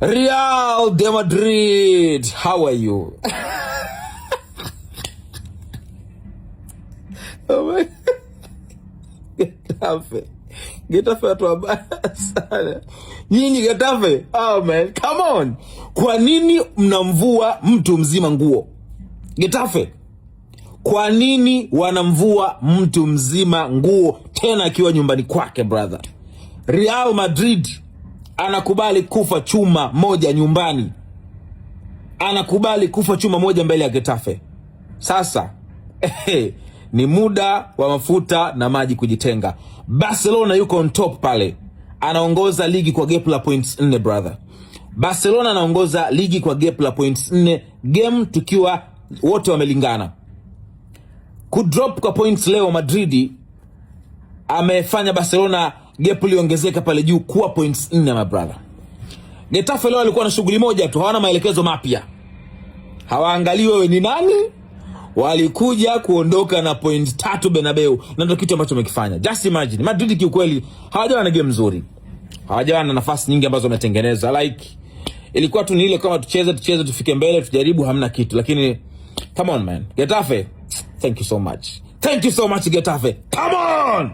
Real de Madrid, how are you? Oh my Getafe watu wabaya sana. Nyinyi Getafe, oh man, come on. Kwa nini mnamvua mtu mzima nguo? Getafe, kwa nini wanamvua mtu mzima nguo tena akiwa nyumbani kwake, brother? Real Madrid anakubali kufa chuma moja nyumbani. Anakubali kufa chuma moja mbele ya Getafe. Sasa ni muda wa mafuta na maji kujitenga. Barcelona yuko on top pale. Anaongoza ligi kwa gap la points 4, brother. Barcelona anaongoza ligi kwa gap la points 4, game tukiwa wote wamelingana. Kudrop kwa points leo Madrid amefanya Barcelona gap liongezeka pale juu kuwa points 4, my brother. Getafe leo alikuwa na shughuli moja tu, hawana maelekezo mapya. Hawaangalii wewe ni nani. Walikuja kuondoka na point 3 Bernabeu, na ndio kitu ambacho wamekifanya. Just imagine, Madrid kiukweli hawajawa na game nzuri. Hawajawa na nafasi nyingi ambazo wametengeneza. Like ilikuwa tu ni ile kama tucheze tufike mbele, tujaribu, hamna kitu. Lakini come on man, Getafe, thank you so much. Thank you so much Getafe. Come on!